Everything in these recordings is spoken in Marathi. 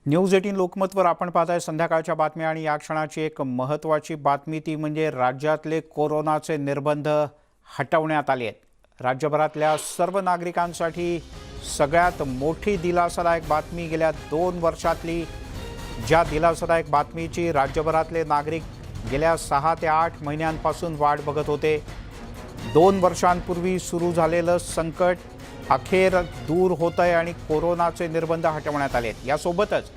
न्यूज 18 लोकमतवर आपण पाहताय संध्याकाळच्या बातम्या आणि या क्षणाची एक महत्त्वाची बातमी ती म्हणजे राज्यातले कोरोनाचे निर्बंध हटवण्यात आले आहेत। राज्यभरातल्या सर्व नागरिकांसाठी सगळ्यात मोठी दिलासादायक बातमी गेल्या 2 वर्षातली ज्या दिलासादायक बातमीची राज्यभरातले नागरिक गेल्या 6 ते 8 महिन्यांपासून वाट बघत होते। 2 वर्षांपूर्वी सुरू झालेलं संकट अखेर दूर होतंय आणि कोरोनाचे निर्बंध हटवण्यात आलेत। यासोबतच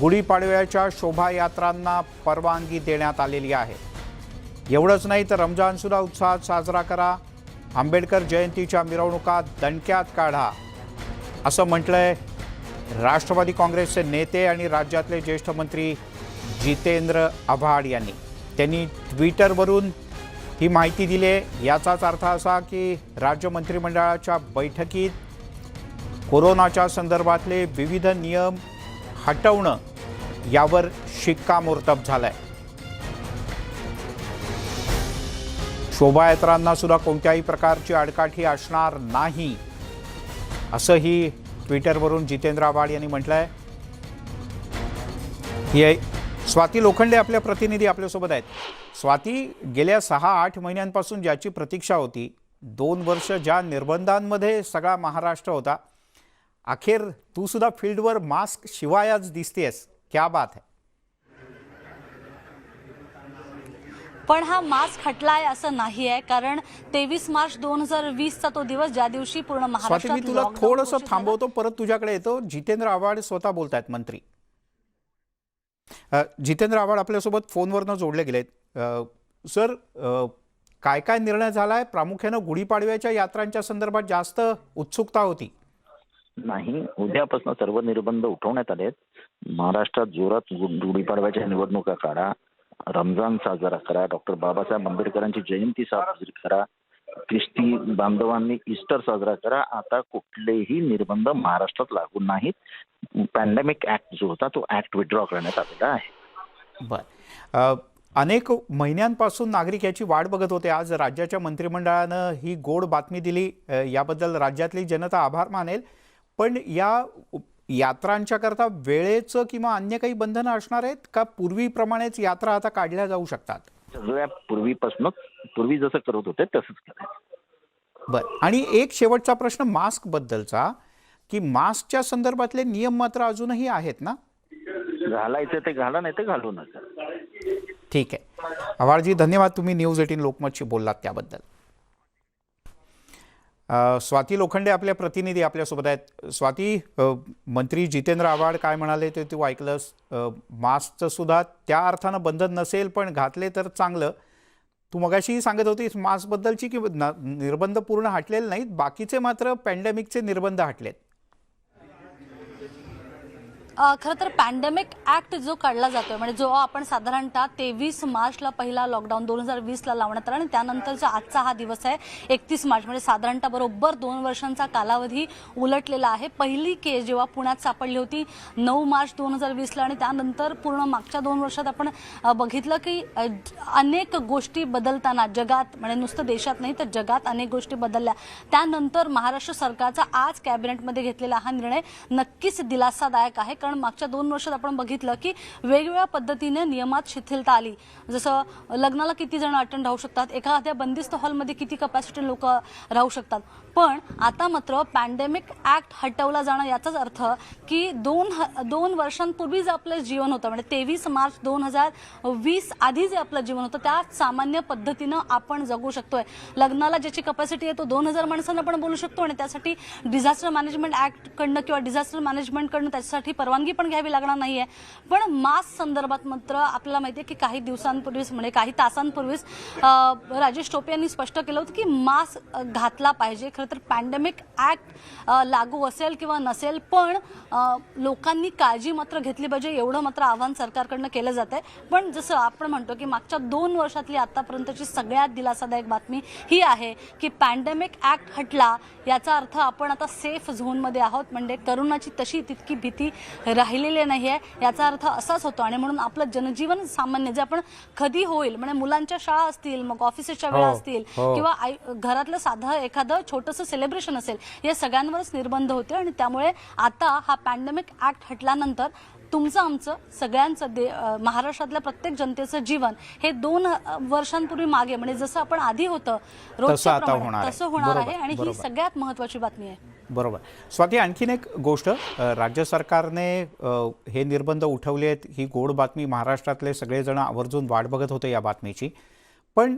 गुढीपाडव्याच्या शोभायात्रांना परवानगी देण्यात आलेली आहे। एवढंच नाही तर रमजान सुद्धा उत्साहात साजरा करा, आंबेडकर जयंतीच्या मिरवणुका दणक्यात काढा असं म्हटलंय राष्ट्रवादी काँग्रेसचे नेते आणि राज्यातले ज्येष्ठ मंत्री जितेंद्र आव्हाड यांनी। त्यांनी ट्विटरवरून ही माहिती दिली आहे। याचाच अर्थ असा की राज्य मंत्रिमंडळाच्या बैठकीत कोरोनाच्या संदर्भातले विविध नियम हटवणं यावर शिक्कामोर्तब झालंय। शोभायात्रांना सुद्धा कोणत्याही प्रकारची आडकाठी असणार नाही असंही ट्विटरवरून जितेंद्र आव्हाड यांनी म्हटलंय। ही स्वाती लोखंडे आपल्या प्रतिनिधी आपल्यासोबत आहेत। स्वाती, गेल्या 6-8 महिन्यांपासून ज्याची प्रतीक्षा होती, 2 वर्ष ज्या निर्बंधांमध्ये सगळा महाराष्ट्र होता, अखेर तू सुद्धा फील्डवर मास्क शिवायच दिसतेस, क्या बात है। पण हा मास्क हटलाय असं नाही आहे, कारण 23 मार्च 2020 चा तो दिवस ज्या दिवशी पूर्ण महाराष्ट्रात मी तुला थोडंसं थांबवतो, परत तुझ्याकडे येतो। जितेंद्र आव्हाड स्वतः बोलतायत, मंत्री जितेंद्र आव्हाड आपल्यासोबत फोनवरनं जोडले गेलेत। सर, काय काय निर्णय झालाय? प्रामुख्याने गुढीपाडव्याच्या यात्रांच्या संदर्भात जास्त उत्सुकता होती। नाही, उद्यापासून सर्व निर्बंध उठवण्यात आलेत। महाराष्ट्रात जोरात गुढीपाडव्याच्या निवडणुका काढा, रमजान साजरा करा, डॉक्टर बाबासाहेब आंबेडकरांची जयंती साजरी करा, ख्रिस्ती बांधवांनी ईस्टर साजरा करा। आता कुठलेही निर्बंध महाराष्ट्रात लागू नाहीत। पॅन्डेमिक ऍक्ट जो होता तो ऍक्ट विड्रॉ करण्यात आलेला आहे। बर, अनेक महिन्यांपासून नागरिक याची वाट बघत होते। आज राज्याच्या मंत्रिमंडळानं ही गोड बातमी दिली, याबद्दल राज्यातली जनता आभार मानेल। पण या यात्रांच्या करता वेळेचं किंवा अन्य काही बंधनं असणार आहेत का? पूर्वीप्रमाणेच यात्रा आता काढल्या जाऊ शकतात? सगळ्या पूर्वी जसं करत होते तसंच करायचं। बरं, आणि एक शेवटचा प्रश्न मास्क बद्दलचा, की मास्कच्या संदर्भातले नियम मात्र अजूनही आहेत ना? घालायचं ते घाला, नाही ते घालू नका। ठीक आहे आव्हाडजी, धन्यवाद, तुम्ही न्यूज 18 लोकमतशी बोललात त्याबद्दल। स्वाती लोखंडे आपल्या प्रतिनिधी आपल्यासोबत आहेत। स्वाती, मंत्री जितेंद्र आव्हाड काय म्हणाले ते तू ऐकलंस। मास्कचं सुद्धा त्या अर्थानं बंधन नसेल, पण घातले तर चांगलं। तू मगाशीही सांगत होतीस मास्कबद्दलची की निर्बंध पूर्ण हटलेले नाहीत, बाकीचे मात्र पॅन्डेमिकचे निर्बंध हटलेत। खरं तर पॅन्डेमिक ऍक्ट जो काढला जातोय, म्हणजे जो आपण साधारणतः 23 मार्चला पहिला लॉकडाऊन 2020ला लावण्यात आला आणि त्यानंतरचा आजचा हा दिवस आहे 31 मार्च, म्हणजे साधारणतः बरोबर 2 वर्षांचा कालावधी उलटलेला आहे। पहिली केस जेव्हा पुण्यात सापडली होती 9 मार्च 2020ला, आणि त्यानंतर पूर्ण मागच्या 2 वर्षात आपण बघितलं की अनेक गोष्टी बदलताना जगात, म्हणजे नुसतं देशात नाही तर जगात अनेक गोष्टी बदलल्या। त्यानंतर महाराष्ट्र सरकारचा आज कॅबिनेटमध्ये घेतलेला हा निर्णय नक्कीच दिलासादायक आहे, कारण मागच्या 2 वर्षात आपण बघितलं की वेगवेगळ्या पद्धतीने नियमात शिथिलता आली। जसं लग्नाला किती जण अटेंड राहू शकतात, एखाद्या बंदिस्त हॉलमध्ये किती कॅपॅसिटी लोक राहू शकतात। पण आता मात्र पॅन्डेमिक ऍक्ट हटवला जाणं याचाच अर्थ की 2 वर्षांपूर्वी जे आपलं जीवन होतं, म्हणजे 23 मार्च 2020 आधी जे आपलं जीवन होतं त्या सामान्य पद्धतीनं आपण जगू शकतोय। लग्नाला ज्याची कॅपॅसिटी आहे तो 2000 माणसांना आपण बोलू शकतो, आणि त्यासाठी डिझास्टर मॅनेजमेंट ऍक्ट कडनं किंवा डिझास्टर मॅनेजमेंट कडनं त्याच्यासाठी परवानगी पण घ्यावी लागणार नाहीये। पण मास्क संदर्भात मात्र आपल्याला माहिती आहे की काही दिवसांपूर्वीच, म्हणजे काही तासांपूर्वीच राजेश टोपे यांनी स्पष्ट केलं होतं की मास्क घातला पाहिजे। खरं तर पॅन्डेमिक ऍक्ट लागू असेल किंवा नसेल, पण लोकांनी काळजी मात्र घेतली पाहिजे, एवढं मात्र आव्हान सरकारकडनं केलं जात आहे। पण जसं आपण म्हणतो की मागच्या 2 वर्षातली आतापर्यंतची सगळ्यात दिलासादायक बातमी ही आहे की पॅन्डेमिक ऍक्ट हटला, याचा अर्थ आपण आता सेफ झोनमध्ये आहोत, म्हणजे करोनाची तशी तितकी भीती राहिलेली नाही आहे याचा अर्थ असाच होतो। आणि म्हणून आपलं जनजीवन सामान्य जे आपण कधी होईल, म्हणजे मुलांच्या शाळा असतील, मग ऑफिसच्या वेळा असतील किंवा घरातलं साधं एखादं छोटंसं सेलिब्रेशन असेल, या सगळ्यांवरच निर्बंध होते। आणि त्यामुळे आता हा पॅन्डेमिक ऍक्ट हटल्यानंतर तुमचं आमचं सगळ्यांचं महाराष्ट्रातल्या प्रत्येक जनतेचं जीवन हे 2 वर्षांपूर्वी मागे म्हणजे जसं आपण आधी होतं तसं आता रोजच्याप्रमाणे होणार आहे. तसं होणार बरोबर, आहे आणि ही बरोबर. सगळ्यात महत्त्वाची बातमी आहे. बरोबर. स्वाती, आणखीन एक गोष्ट, राज्य सरकारने हे निर्बंध उठवले आहेत, ही गोड बातमी, महाराष्ट्रातले सगळेजण आवर्जून वाट बघत होते या बातमीची. पण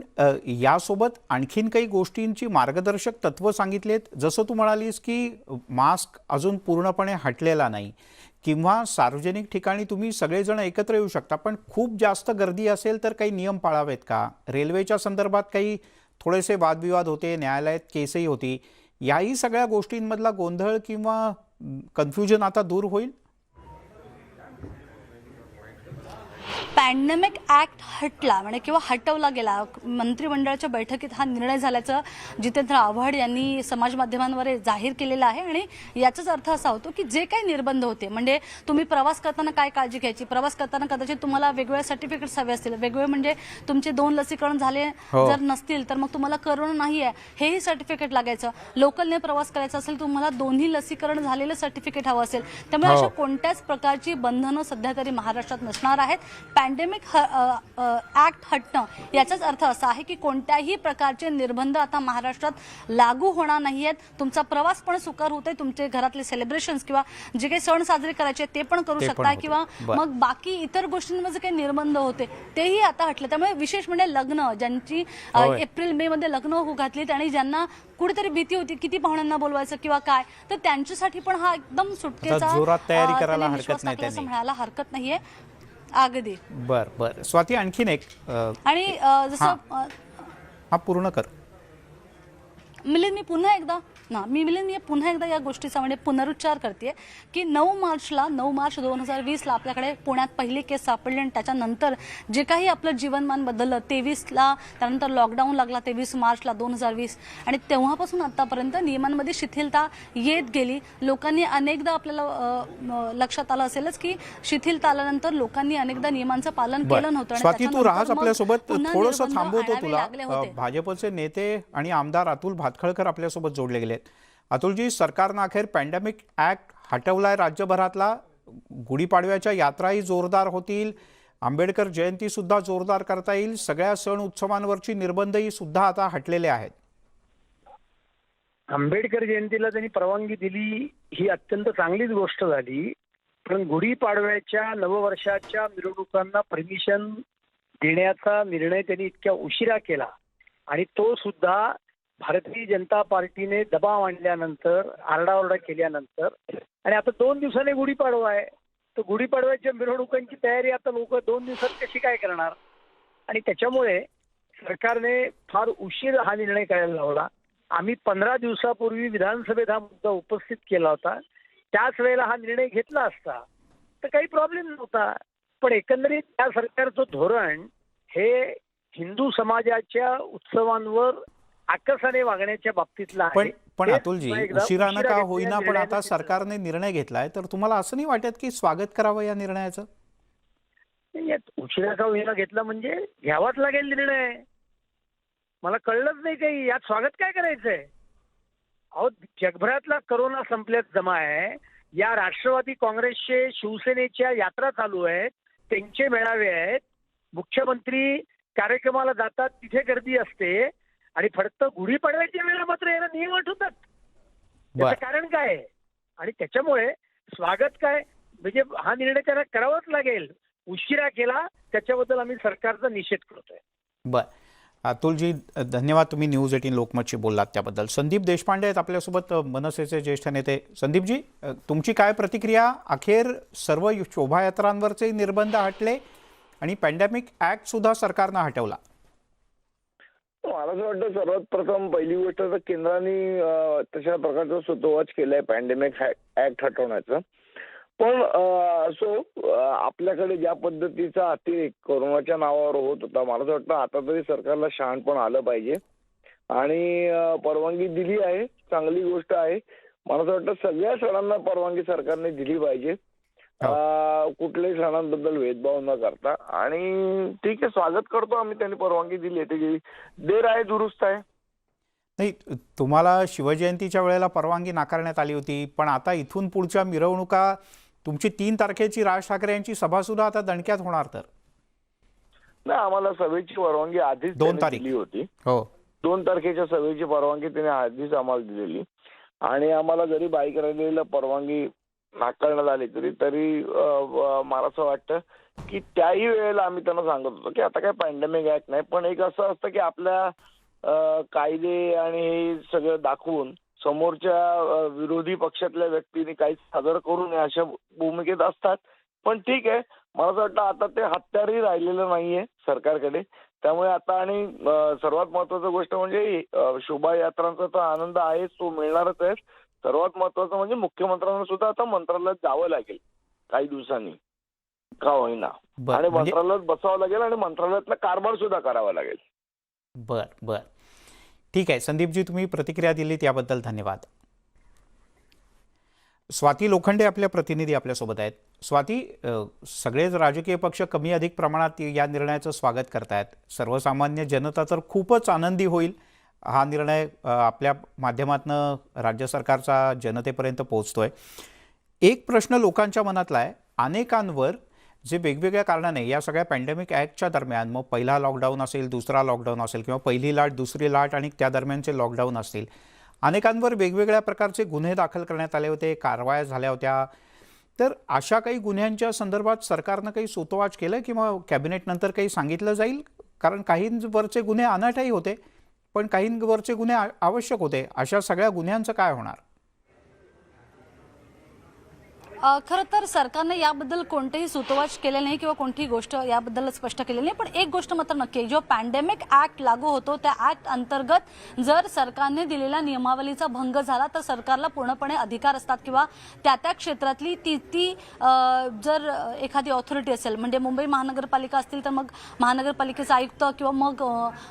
यासोबत आणखीन काही गोष्टींची मार्गदर्शक तत्त्व सांगितली आहेत. जसं तू म्हणालीस की मास्क अजून पूर्णपणे हटलेला नाही किंवा सार्वजनिक ठिकाणी तुम्ही सगळेजण एकत्र येऊ शकता, पण खूप जास्त गर्दी असेल तर काही नियम पाळावेत का? रेल्वेच्या संदर्भात काही थोडेसे वादविवाद होते, न्यायालयात केसही होती. याही सगळ्या गोष्टींमधला गोंधळ किंवा कन्फ्युजन आता दूर होईल? पॅन्डेमिक ऍक्ट हटला म्हणजे किंवा हटवला गेला, मंत्रिमंडळाच्या बैठकीत हा निर्णय झाल्याचं जितेंद्र आव्हाड यांनी समाज माध्यमांवर जाहीर केलेलं आहे. आणि याचाच अर्थ असा होतो की जे काही निर्बंध होते म्हणजे तुम्ही प्रवास करताना काय काळजी घ्यायची, प्रवास करताना कदाचित तुम्हाला वेगवेगळे सर्टिफिकेट्स हवे असतील, वेगवेगळे म्हणजे तुमचे 2 लसीकरण झाले जर नसतील तर मग तुम्हाला करोना नाही आहे हेही सर्टिफिकेट लागायचं. लोकलने प्रवास करायचा असेल तुम्हाला 2ही लसीकरण झालेलं सर्टिफिकेट हवं असेल. त्यामुळे अशा कोणत्याच प्रकारची बंधनं सध्या तरी महाराष्ट्रात नसणार आहेत. पॅन्डेमिक ऍक्ट हटणं याचाच अर्थ असा आहे की कोणत्याही प्रकारचे निर्बंध आता महाराष्ट्रात लागू होणार नाही आहेत. तुमचा प्रवास पण सुकर होतोय, तुमचे घरातले सेलिब्रेशन्स किंवा जे काही सण साजरे करायचे ते पण करू शकता किंवा मग बाकी इतर गोष्टींमध्ये जे काही निर्बंध होते तेही आता हटले. त्यामुळे विशेष म्हणजे लग्न ज्यांची एप्रिल मे मध्ये लग्न होऊ घातलीत आणि ज्यांना कुठेतरी भीती होती किती पाहुण्यांना बोलवायचं किंवा काय, तर त्यांच्यासाठी पण हा एकदम सुटकेचा जोरात तयारी करायला हरकत नाही असं म्हणायला हरकत नाहीये. अगदी बर. स्वाती, आणखीन एक आणि जसं हा पूर्ण कर. मिलिंद मी पुन्हा एकदा या गोष्टीचा म्हणजे पुनरुच्चार करते की 9 मार्च 2020ला आपल्याकडे पुण्यात पहिली केस सापडली आणि त्याच्यानंतर जे काही आपलं जीवनमान बदललं 23ला, त्यानंतर लॉकडाऊन लागला 23 मार्चला 2020 आणि तेव्हापासून आतापर्यंत नियमांमध्ये शिथिलता येत गेली. लोकांनी अनेकदा आपल्याला लक्षात आलं असेलच की शिथिलता आल्यानंतर लोकांनी अनेकदा नियमांचं पालन केलं नव्हतं. स्वाती, तू राहाच आपल्यासोबत, थोडंसं थांबवतो तुला. भाजपचे नेते आणि आमदार अतुल भातखळकर आपल्यासोबत जोडले गेलेत. अतुलजी, सरकारनं अखेर पॅन्डेमिक ऍक्ट हटवलाय राज्यभरातला. गुढीपाडव्याच्या यात्राही जोरदार होतील, आंबेडकर जयंती सुद्धा जोरदार करता येईल, सगळ्या सण उत्सवांवरची निर्बंधही सुद्धा आता हटलेले आहेत. आंबेडकर जयंतीला त्यांनी परवानगी दिली ही अत्यंत चांगलीच गोष्ट झाली. पण गुढीपाडव्याच्या नववर्षाच्या मिरवणुकांना परमिशन देण्याचा निर्णय त्यांनी इतक्या उशिरा केला आणि तो सुद्धा भारतीय जनता पार्टीने दबाव आणल्यानंतर, आरडाओरडा केल्यानंतर. आणि आता 2 दिवसांनी गुढीपाडवा आहे, तर गुढीपाडव्याच्या मिरवणुकांची तयारी आता लोक 2 दिवसात कशी काय करणार? आणि त्याच्यामुळे सरकारने फार उशीर हा निर्णय करायला लावला. आम्ही 15 दिवसापूर्वी विधानसभेत हा मुद्दा उपस्थित केला होता. त्याच वेळेला हा निर्णय घेतला असता तर काही प्रॉब्लेम नव्हता. पण एकंदरीत त्या सरकारचं धोरण हे हिंदू समाजाच्या उत्सवांवर आकसाने वागण्याच्या बाबतीतला आहे. पण अतुलजी, उशिरानं का होईना पण आता सरकारने निर्णय घेतलाय, तर तुम्हाला असं नाही वाटत की स्वागत करावं या निर्णयाचं? उशिरा का होईना घेतला म्हणजे घ्यावाच लागेल निर्णय. मला कळलंच नाही काही यात स्वागत काय करायचंय. अहो, जगभरातला करोना संपल्यात जमा आहे. या राष्ट्रवादी काँग्रेसचे, शिवसेनेच्या यात्रा चालू आहेत, त्यांचे मेळावे आहेत, मुख्यमंत्री कार्यक्रमाला जातात, तिथे गर्दी असते आणि फक्त गुढीपाडव्याच्या वेळेला मात्र याला नियम आठवतात. त्याचं कारण काय आहे? आणि त्याच्यामुळे स्वागत काय म्हणजे हा निर्णय त्यांना करावाच लागेल. उशिरा केला त्याच्याबद्दल आम्ही सरकारचा निषेध करतोय. बर. अतुलजी, धन्यवाद, तुम्ही न्यूज 18 लोकमतशी बोललात त्याबद्दल. संदीप देशपांडे आहेत आपल्यासोबत, मनसेचे ज्येष्ठ नेते. संदीपजी, तुमची काय प्रतिक्रिया? अखेर सर्व शोभायात्रांवरचे निर्बंध हटले आणि पॅन्डेमिक ऍक्ट सुद्धा सरकारनं हटवला. मला असं वाटतं सर्वात प्रथम पहिली गोष्ट तर केंद्राने तशा प्रकारचा सुतोवाच केलाय पॅन्डेमिक ऍक्ट हटवण्याचं. पण असो, आपल्याकडे ज्या पद्धतीचा अतिरेक कोरोनाच्या नावावर होत होता, मला असं वाटतं आता तरी सरकारला शहाणपण आलं पाहिजे आणि परवानगी दिली आहे, चांगली गोष्ट आहे. मला असं वाटतं सगळ्या सणांना परवानगी सरकारने दिली पाहिजे, कुठल्याही सणांबद्दल भेदभाव न करता. आणि ठीक आहे, स्वागत करतो आम्ही, त्यांनी परवानगी दिली आहे, त्याची देर आहे, दुरुस्त आहे. नाही, तुम्हाला शिवजयंतीच्या वेळेला परवानगी नाकारण्यात आली होती, पण आता इथून पुढच्या मिरवणुका तुमची 3 तारखेची राज ठाकरे यांची सभा सुद्धा आता दणक्यात होणार तर. नाही, आम्हाला सभेची परवानगी आधीच 2 त्यांनी तारीख दिली होती. हो 2 तारखेच्या सभेची परवानगी त्याने आधीच आम्हाला दिलेली आणि आम्हाला जरी बाईक रॅलीला परवानगी नाकारण्यात आली तरी मला असं वाटतं की त्याही वेळेला आम्ही त्यांना सांगत होतो की आता काय पॅन्डेमिक ऍक्ट नाही, पण एक असं असतं की आपल्या कायदे आणि हे सगळं दाखवून समोरच्या विरोधी पक्षातल्या व्यक्तीने काही सादर करू नये अशा भूमिकेत असतात. पण ठीक आहे, मला असं वाटतं आता ते हत्यारही राहिलेलं नाहीये सरकारकडे. त्यामुळे आता आणि सर्वात महत्वाची गोष्ट म्हणजे शोभायात्रांचा तर आनंद आहेच, तो मिळणारच आहे. सर्वात महत्वाचं म्हणजे मुख्यमंत्र्यांना सुद्धा आता मंत्रालयात जावं लागेल काही दिवसांनी का होईना, आणि म्हणजे मंत्रालयात बसावं लागेल आणि मंत्रालयातला कारभार सुद्धा करावा लागेल. बर ठीक आहे. संदीपजी, तुम्ही प्रतिक्रिया दिली त्याबद्दल धन्यवाद. स्वाती लोखंडे आपल्या प्रतिनिधी आपल्यासोबत आहेत. स्वाती, सगळेच राजकीय पक्ष कमी अधिक प्रमाणात या निर्णयाचं स्वागत करतायत. सर्वसामान्य जनता तर खूपच आनंदी होईल. हा निर्णय आपल्या माध्यमातून राज्य सरकारचा जनतेपर्यंत पोहोचतोय. एक प्रश्न लोकांच्या मनातला आहे, अनेकांवर जे वेगवेगळ्या कारणाने या सगळ्या पॅन्डेमिक ॲक्टच्या दरम्यान, मग पहिला लॉकडाऊन असेल, दुसरा लॉकडाऊन असेल किंवा पहिली लाट, दुसरी लाट आणि त्या दरम्यानचे लॉकडाऊन असतील, अनेकांवर वेगवेगळ्या प्रकारचे गुन्हे दाखल करण्यात आले होते, कारवाया झाल्या होत्या. तर अशा काही गुन्ह्यांच्या संदर्भात सरकारनं काही सूतोवाच केलं किंवा कॅबिनेटनंतर काही सांगितलं जाईल? कारण काहींवरचे गुन्हे अनाठही होते, पण काहींवरचे गुन्हे आवश्यक होते. अशा सगळ्या गुन्ह्यांचं काय होणार? खरं तर सरकारने याबद्दल कोणतेही सूतोवाच केले नाही किंवा कोणतीही गोष्ट याबद्दल स्पष्ट केलेली नाही. पण एक गोष्ट मात्र नक्की, जो पॅन्डेमिक ऍक्ट लागू होतो त्या ऍक्ट अंतर्गत जर सरकारने दिलेल्या नियमावलीचा भंग झाला तर सरकारला पूर्णपणे अधिकार असतात किंवा त्या क्षेत्रातली ती जर एखादी ऑथॉरिटी असेल, म्हणजे मुंबई महानगरपालिका असतील तर मग महानगरपालिकेचा आयुक्त किंवा मग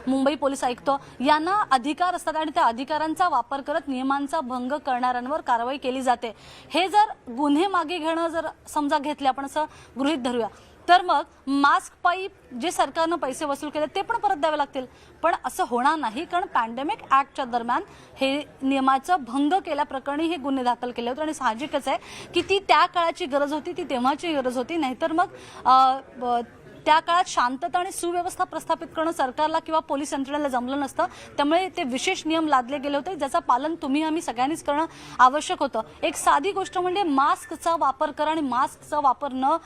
मुंबई पोलीस आयुक्त यांना अधिकार असतात आणि त्या अधिकारांचा वापर करत नियमांचा भंग करणाऱ्यांवर कारवाई केली जाते. हे जर गुन्हे मागे घेणं जर समजा घेतले, आपण असं गृहीत धरूया, तर मग मास्क पायी जे सरकारनं पैसे वसूल केले ते पण परत द्यावे लागतील. पण असं होणार नाही, कारण पॅन्डेमिक ऍक्टच्या दरम्यान हे नियमाचं भंग केल्याप्रकरणी हे गुन्हे दाखल केले होते आणि साहजिकच आहे की ती त्या काळाची गरज होती, ती तेव्हाची गरज होती. नाहीतर मग त्या काळात शांतता आणि सुव्यवस्था प्रस्थापित करणं सरकारला किंवा पोलीस यंत्रणेला जमलं नसतं. त्यामुळे ते विशेष नियम लादले गेले होते, ज्याचं पालन तुम्ही आम्ही सगळ्यांनीच करणं आवश्यक होतं. एक साधी गोष्ट म्हणजे मास्कचा वापर करा आणि मास्कचा वापर न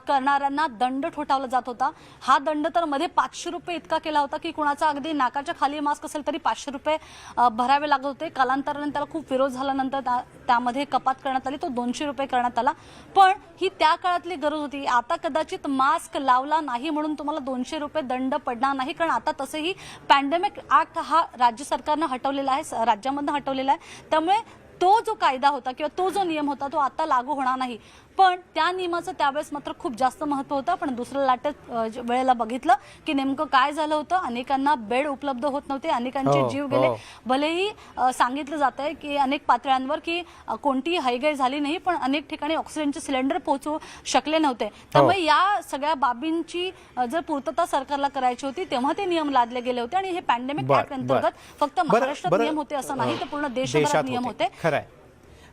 करणाऱ्यांना दंड ठोठावला जात होता. हा दंड तर मध्ये 500 रुपये इतका केला होता की कुणाचा अगदी नाकाच्या खाली मास्क असेल तरी 500 रुपये भरावे लागत होते. कालांतराने त्याला खूप विरोध झाल्यानंतर त्यामध्ये कपात करण्यात आली, तो 200 रुपये करण्यात आला. पण ही त्या काळातली गरज होती. आता कदाचित मास्क लावला नाही म्हणून तुम्हाला 200 रुपये दंड पडणार नाही, कारण आता तसेही पॅन्डेमिक ऍक्ट हा राज्य सरकारनं हटवलेला आहे, राज्यामधनं हटवलेला आहे. त्यामुळे तो जो कायदा होता किंवा तो जो नियम होता तो आता लागू होणार नाही. पण त्या नियमाचं त्यावेळेस मात्र खूप जास्त महत्त्व होतं. पण दुसऱ्या लाटेत वेळेला बघितलं की नेमकं काय झालं होतं. अनेकांना बेड उपलब्ध होत नव्हते, अनेकांचे जीव गेले. भलेही सांगितलं जात आहे की अनेक पातळ्यांवर की कोणतीही हयगय झाली नाही, पण अनेक ठिकाणी ऑक्सिजनचे सिलेंडर पोहोचू शकले नव्हते. त्यामुळे या सगळ्या बाबींची जर पूर्तता सरकारला करायची होती तेव्हा ते नियम लादले गेले होते. आणि हे पॅन्डेमिक ऍक्ट अंतर्गत फक्त महाराष्ट्रात नियम होते असं नाही, तर पूर्ण देशभरात नियम होते. खरं आहे.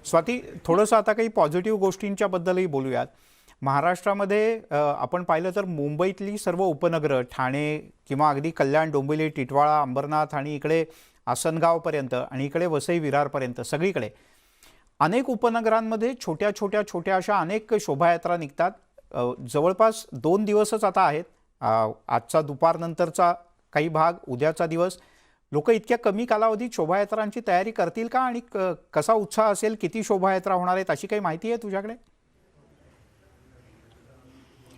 स्वाती, थोडंसं आता काही पॉझिटिव्ह गोष्टींच्या बद्दलही बोलूयात. महाराष्ट्रामध्ये आपण पाहिलं तर मुंबईतली सर्व उपनगरं, ठाणे किंवा अगदी कल्याण, डोंबिवली, टिटवाळा, अंबरनाथ आणि इकडे आसनगावपर्यंत आणि इकडे वसई विरारपर्यंत सगळीकडे अनेक उपनगरांमध्ये छोट्या अशा अनेक शोभायात्रा निघतात. जवळपास 2 दिवसच आता आहेत. आजचा दुपारनंतरचा काही भाग, उद्याचा दिवस. लोक इतक्या कमी कालावधीत शोभायात्रांची तयारी करतील का आणि कसा उत्साह असेल, किती शोभायात्रा होणार आहेत, अशी काही माहिती आहे तुझ्याकडे?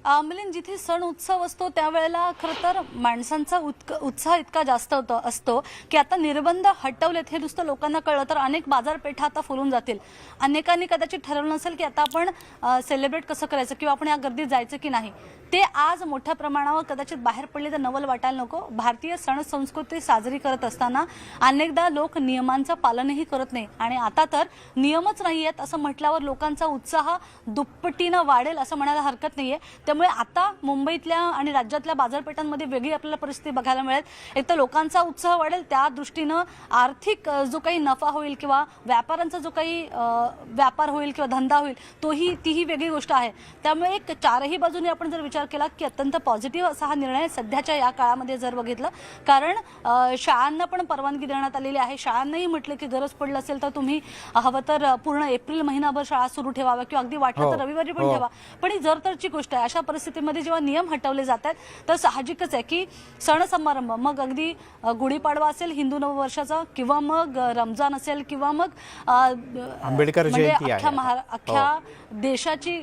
मिलिंद, जिथे सण उत्सव असतो त्यावेळेला खरं तर माणसांचा उत्साह इतका जास्त असतो की आता निर्बंध हटवलेत हे नुसतं लोकांना कळलं तर अनेक बाजारपेठा आता फुलून जातील. अनेकांनी कदाचित ठरवलं नसेल की आता आपण सेलिब्रेट कसं करायचं किंवा आपण या गर्दीत जायचं की नाही. ते आज मोठ्या प्रमाणावर कदाचित बाहेर पडले तर नवल वाटायला नको. भारतीय सण संस्कृती साजरी करत असताना अनेकदा लोक नियमांचं पालनही करत नाही आणि आता तर नियमच नाही आहेत असं म्हटल्यावर लोकांचा उत्साह दुप्पटीनं वाढेल असं म्हणायला हरकत नाहीये. त्यामुळे आता मुंबईतल्या आणि राज्यातल्या बाजारपेठांमध्ये वेगळी आपल्याला परिस्थिती बघायला मिळेल. एक तर लोकांचा उत्साह वाढेल, त्या दृष्टीनं आर्थिक जो काही नफा होईल किंवा व्यापाऱ्यांचा जो काही व्यापार होईल किंवा धंदा होईल तीही वेगळी गोष्ट आहे. त्यामुळे एक चारही बाजूने आपण जर विचार केला की अत्यंत पॉझिटिव्ह असा हा निर्णय सध्याच्या या काळामध्ये जर बघितलं, कारण शाळांना पण परवानगी देण्यात आलेली आहे. शाळांनाही म्हटलं की गरज पडलं असेल तर तुम्ही हवं तर पूर्ण एप्रिल महिनाभर शाळा सुरू ठेवाव्या किंवा अगदी वाटलं तर रविवारी पण ठेवा. पण ही जरतरची गोष्ट आहे. अशा परिस्थितीमध्ये जेव्हा नियम हटवले जात आहेत तर साहजिकच आहे की सण समारंभ, मग अगदी गुढीपाडवा असेल हिंदू नववर्षाचा, किंवा मग रमजान असेल, किंवा मग आंबेडकर म्हणजे जयंती आहे, अख्ख्या देशाची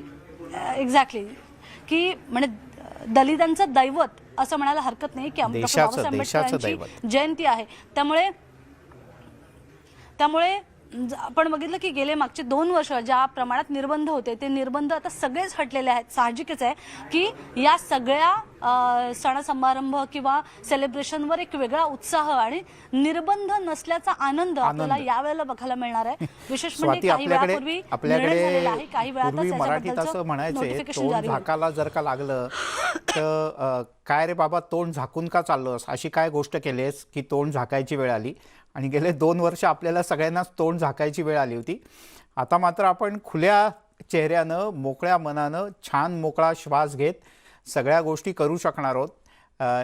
एक्झॅक्टली की म्हणजे दलितांचं दैवत असं म्हणायला हरकत नाही की डॉक्टर बाबासाहेब आंबेडकर यांची जयंती आहे. त्यामुळे आपण बघितलं की गेले मागचे 2 वर्ष ज्या प्रमाणात निर्बंध होते ते निर्बंध आता सगळेच हटलेले आहेत. साहजिकच आहे की या सगळ्या सण समारंभ किंवा सेलिब्रेशनवर एक वेगळा उत्साह आणि निर्बंध नसल्याचा आनंद आपल्याला यावेळेला बघायला मिळणार आहे. विशेष म्हणजे काही वेळापूर्वी काही पूर्वी मराठीत असं म्हणायचे, तोंड झाकाला जर का लागलं तर काय रे बाबा तोंड झाकून का चाललोस, अशी काय गोष्ट केलीस की तोंड झाकायची वेळ आली. आणि गेले 2 वर्ष आपल्याला सगळ्यांनाच तोंड झाकायची वेळ आली होती. आता मात्र आपण खुल्या चेहऱ्यानं, मोकळ्या मनानं, छान मोकळा श्वास घेत सगळ्या गोष्टी करू शकणार आहोत.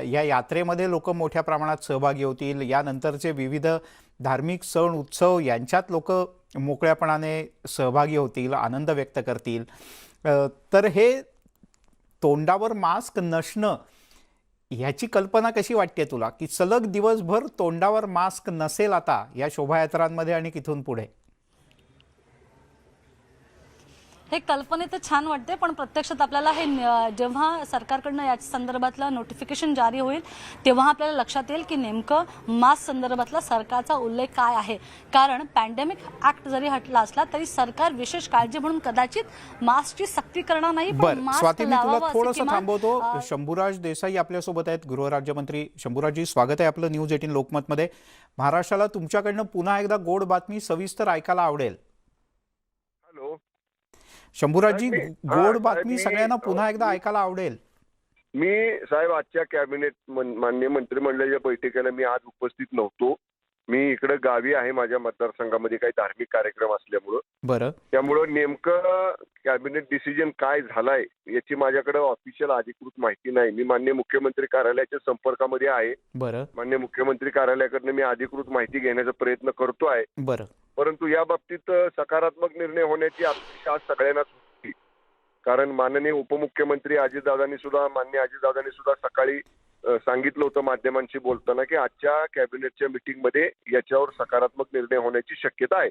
या यात्रेमध्ये लोक मोठ्या प्रमाणात सहभागी होतील. यानंतरचे विविध धार्मिक सण उत्सव यांच्यात लोक मोकळ्यापणाने सहभागी होतील, आनंद व्यक्त करतील. तर हे तोंडावर मास्क नसणं ह्याची कल्पना कशी वाटते तुला, की सलग दिवसभर तोंडावर मास्क नसेल आता या शोभायात्रांमध्ये आणि तिथून पुढे? हे कल्पनेत छान वाटते, पण प्रत्यक्षात आपल्याला हे जेव्हा सरकारकडनं या संदर्भातलं नोटिफिकेशन जारी होईल तेव्हा आपल्याला लक्षात येईल की नेमकं मास्क संदर्भातला सरकारचा उल्लेख काय आहे. कारण पॅन्डेमिक ऍक्ट जरी हटला असला तरी सरकार विशेष काळजी म्हणून कदाचित मास्कची सक्ती करणार नाही. पण स्वाती, मी तुला थोडंसं थांबवतो. शंभूराज देसाई आपल्यासोबत आहेत, गृहराज्यमंत्री. शंभूराजजी, स्वागत आहे आपलं न्यूज 18 लोकमतमध्ये. महाराष्ट्राला तुमच्याकडनं पुन्हा एकदा गोड बातमी सविस्तर ऐकायला आवडेल. हॅलो शंभूराजजी, गोड बातमी सगळ्यांना पुन्हा एकदा ऐकायला आवडेल. मी साहेब आजच्या कॅबिनेट माननीय मंत्रिमंडळाच्या बैठकीला मी आज उपस्थित नव्हतो. मी इकडे गावी आहे, माझ्या मतदारसंघामध्ये काही धार्मिक कार्यक्रम असल्यामुळं. बरं. त्यामुळं नेमकं कॅबिनेट डिसिजन काय झालाय याची माझ्याकडे ऑफिशियल अधिकृत माहिती नाही. मी माननीय मुख्यमंत्री कार्यालयाच्या संपर्कामध्ये आहे. बरं. माननीय मुख्यमंत्री कार्यालयाकडनं मी अधिकृत माहिती घेण्याचा प्रयत्न करतो आहे. बरं. परंतु या बाबतीत सकारात्मक निर्णय होण्याची अपेक्षा आज सगळ्यांनाच होती. कारण माननीय उपमुख्यमंत्री माननीय अजितदादांनी सुद्धा सकाळी सांगितलं होतं माध्यमांशी बोलताना की आजच्या कॅबिनेटच्या मीटिंगमध्ये याच्यावर सकारात्मक निर्णय होण्याची शक्यता आहे.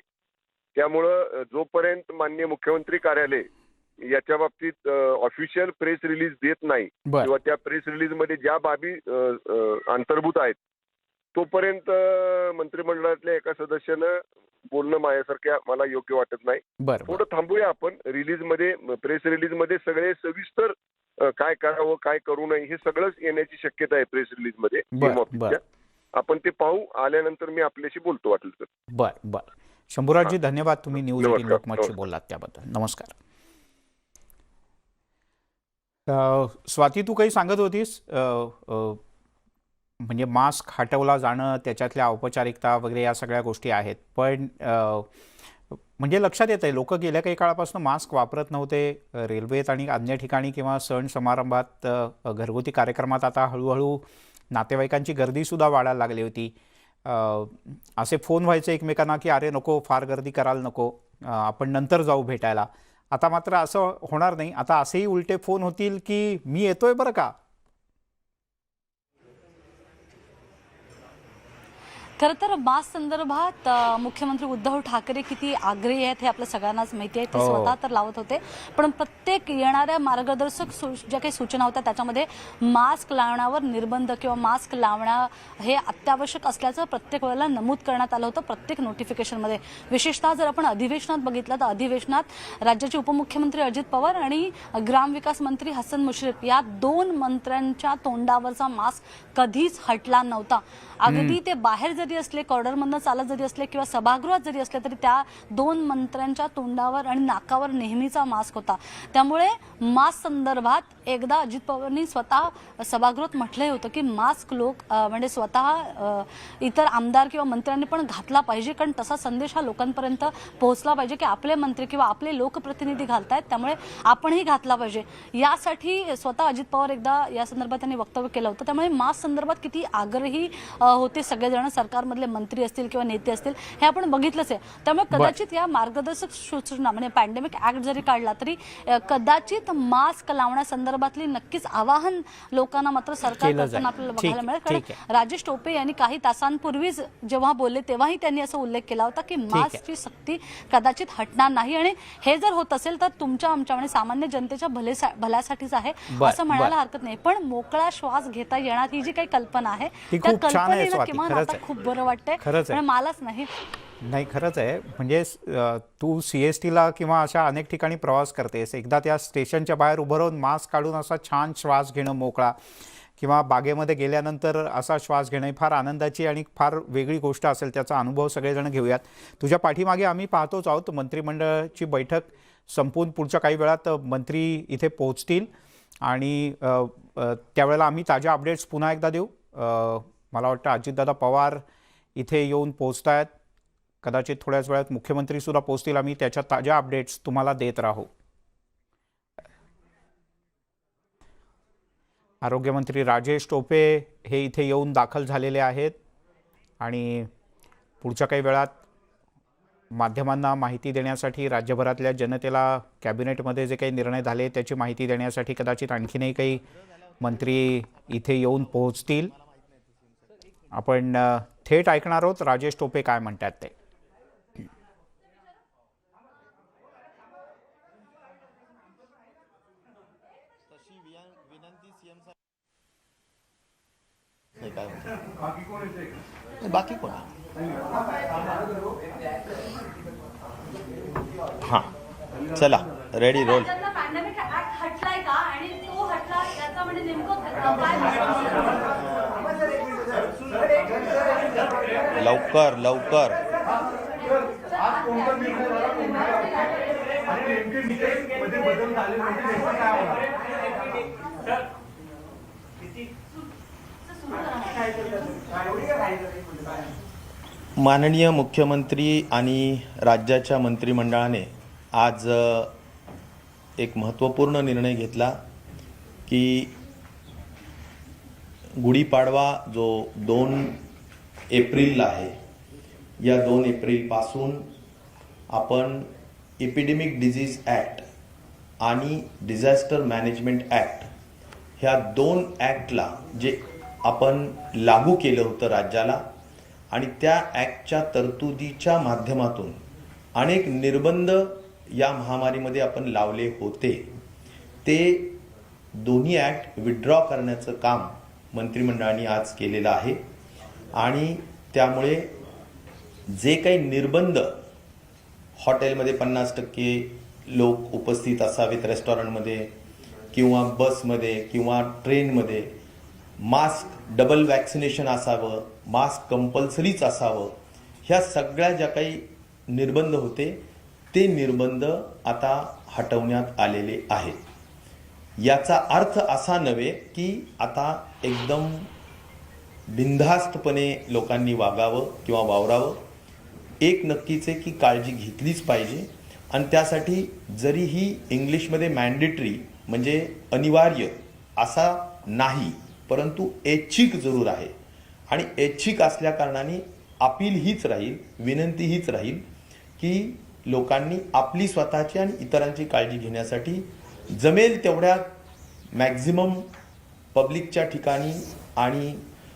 त्यामुळं जोपर्यंत माननीय मुख्यमंत्री कार्यालय याच्या बाबतीत ऑफिशियल प्रेस रिलीज देत नाही किंवा त्या प्रेस रिलीज मध्ये ज्या बाबी अंतर्भूत आहेत तोपर्यंत मंत्रिमंडळातल्या एका सदस्यानं बोलणं माझ्यासारख्या मला योग्य वाटत नाही. थोडं थांबूया आपण. प्रेस रिलीज मध्ये सगळे सविस्तर काय करावं काय करू नये हे सगळंच येण्याची शक्यता आहे प्रेस रिलीज मध्ये. आपण ते पाहू, आल्यानंतर मी आपल्याशी बोलतो वाटलं तर. बर. शंभूराजजी, धन्यवाद, तुम्ही न्यूज 18 लोकमतशी बोललात त्याबद्दल. नमस्कार. स्वाती, तू काही सांगत होतीस, म्हणजे मास्क हटवला जाणं, त्याच्यातल्या औपचारिकता वगैरे या सगळ्या गोष्टी आहेत. पण म्हणजे लक्षात येत आहे लोक गेल्या काही काळापासून मास्क वापरत नव्हते. रेल्वेत आणि अन्य ठिकाणी किंवा सण समारंभात, घरगुती कार्यक्रमात आता हळूहळू नातेवाईकांची गर्दीसुद्धा वाढायला लागली होती. असे फोन व्हायचे एकमेकांना की अरे नको, फार गर्दी करायला नको, आपण नंतर जाऊ भेटायला. आता मात्र असं होणार नाही. आता असेही उलटे फोन होतील की मी येतोय बरं का. खरं तर मास्क संदर्भात मुख्यमंत्री उद्धव ठाकरे किती आग्रही आहेत हे आपल्या सगळ्यांनाच माहिती आहे. ते स्वतः तर लावत होते, पण प्रत्येक येणाऱ्या मार्गदर्शक ज्या काही सूचना होत्या त्याच्यामध्ये मास्क लावण्यावर निर्बंध किंवा मास्क लावणं हे अत्यावश्यक असल्याचं प्रत्येक वेळेला नमूद करण्यात आलं होतं प्रत्येक नोटिफिकेशनमध्ये. विशेषतः जर आपण अधिवेशनात बघितलं तर अधिवेशनात राज्याचे उपमुख्यमंत्री अजित पवार आणि ग्रामविकास मंत्री हसन मुश्रीफ या 2 मंत्र्यांच्या तोंडावरचा मास्क कधीच हटला नव्हता. अगदी ते बाहेर जरी जरी असले, कॉरिडॉरमधनं चालत जरी असले किंवा सभागृहात जरी असले तरी त्या 2 मंत्र्यांच्या तोंडावर आणि नाकावर नेहमीचा मास्क होता. त्यामुळे मास्क संदर्भात एकदा अजित पवारांनी स्वतः सभागृहात म्हटलंही होतं की मास्क लोक म्हणजे स्वतः इतर आमदार किंवा मंत्र्यांनी पण घातला पाहिजे, कारण तसा संदेश हा लोकांपर्यंत पोहोचला पाहिजे की आपले मंत्री किंवा आपले लोकप्रतिनिधी घालतायत, त्यामुळे आपणही घातला पाहिजे. यासाठी स्वतः अजित पवार एकदा या संदर्भात त्यांनी वक्तव्य केलं होतं. त्यामुळे मास्क संदर्भात किती आग्रही होते सगळेजण, सरकारमधले मंत्री असतील किंवा नेते असतील, हे आपण बघितलंच आहे. त्यामुळे कदाचित या मार्गदर्शक सूचना म्हणजे पॅन्डेमिक ऍक्ट जरी काढला तरी कदाचित मास्क लावण्यासंदर्भातली नक्कीच आवाहन लोकांना मात्र सरकार करताना आपल्याला बघायला मिळेल. कारण राजेश टोपे यांनी काही तासांपूर्वीच जेव्हा बोलले तेव्हाही त्यांनी असा उल्लेख केला होता की मास्कची सक्ती कदाचित हटणार नाही, आणि हे जर होत असेल तर तुमच्या आमच्या म्हणजे सामान्य जनतेच्या भल्यासाठीच आहे असं म्हणायला हरकत नाही. पण मोकळा श्वास घेता येणार ही जी काही कल्पना आहे त्या कल्पनेला किमान आता खूप बरं वाटतंय. पण मलाच नाही खरंच आहे. म्हणजे तू CSTला किंवा अशा अनेक ठिकाणी प्रवास करतेस, एकदा त्या स्टेशनच्या बाहेर उभं राहून मास्क काढून असा छान श्वास घेणं मोकळा, किंवा बागेमध्ये गेल्यानंतर असा श्वास घेणं फार आनंदाची आणि फार वेगळी गोष्ट असेल. त्याचा अनुभव सगळेजण घेऊयात. तुझ्या पाठीमागे आम्ही पाहतोच आहोत मंत्रिमंडळाची बैठक संपून पुढच्या काही वेळात मंत्री इथे पोहोचतील आणि त्यावेळेला आम्ही ताज्या अपडेट्स पुन्हा एकदा देऊ. मला वाटतं अजितदादा पवार इथे येऊन पोहोचत आहेत. कदाचित थोड्याच वेळात मुख्यमंत्रीसुद्धा पोहोचतील. आम्ही त्याच्या ताज्या अपडेट्स तुम्हाला देत राहू. आरोग्यमंत्री राजेश टोपे हे इथे येऊन दाखल झालेले आहेत आणि पुढच्या काही वेळात माध्यमांना माहिती देण्यासाठी, राज्यभरातल्या जनतेला कॅबिनेटमध्ये जे काही निर्णय झाले त्याची माहिती देण्यासाठी कदाचित आणखीनही काही मंत्री इथे येऊन पोहोचतील. आपण थेट ऐकणार आहोत राजेश टोपे काय म्हणतात ते. बाकी कोण हां चला रेडी रोल. पॅन्डेमिक ऍक्ट हटलाय का आणि तो हटला याचा म्हणजे नेमकं काय लवकर लवकर माननीय मुख्यमंत्री आणि राज्याच्या मंत्रिमंडळाने आज एक महत्त्वपूर्ण निर्णय घेतला की गुढीपाडवा जो 2 एप्रिलला आहे, या 2 एप्रिलपासून आपण एपिडेमिक डिझीज ॲक्ट आणि डिझास्टर मॅनेजमेंट ॲक्ट ह्या 2 ॲक्टला जे आपण लागू केलं होतं राज्याला, आणि त्या ॲक्टच्या तरतुदीच्या माध्यमातून अनेक निर्बंध या महामारीमध्ये आपण लावले होते, ते दोन्ही ॲक्ट विड्रॉ करण्याचं काम मंत्रिमंडळाने आज केलेलं आहे. आणि त्यामुळे जे काही निर्बंध, हॉटेलमध्ये 50% लोक उपस्थित असावेत, रेस्टॉरंटमध्ये किंवा बसमध्ये किंवा ट्रेनमध्ये, मास्क डबल वॅक्सिनेशन असावं, मास्क कंपल्सरीच असावं, ह्या सगळ्या ज्या काही निर्बंध होते ते निर्बंध आता हटवण्यात आलेले आहेत. याचा अर्थ असा नव्हे की आता एकदम बिनधास्तपणे लोकांनी वागावं किंवा वावरावं. एक नक्कीच आहे की काळजी घेतलीच पाहिजे, आणि त्यासाठी जरीही इंग्लिशमध्ये मॅन्डेटरी म्हणजे अनिवार्य असा नाही, परंतु ऐच्छिक जरूर आहे. आणि ऐच्छिक असल्या कारणाने अपील हीच राहील, विनंती हीच राहील की लोकांनी आपली स्वतःची आणि इतरांची काळजी घेण्यासाठी जमेल तेवढ्या मॅक्झिमम पब्लिकच्या ठिकाणी आणि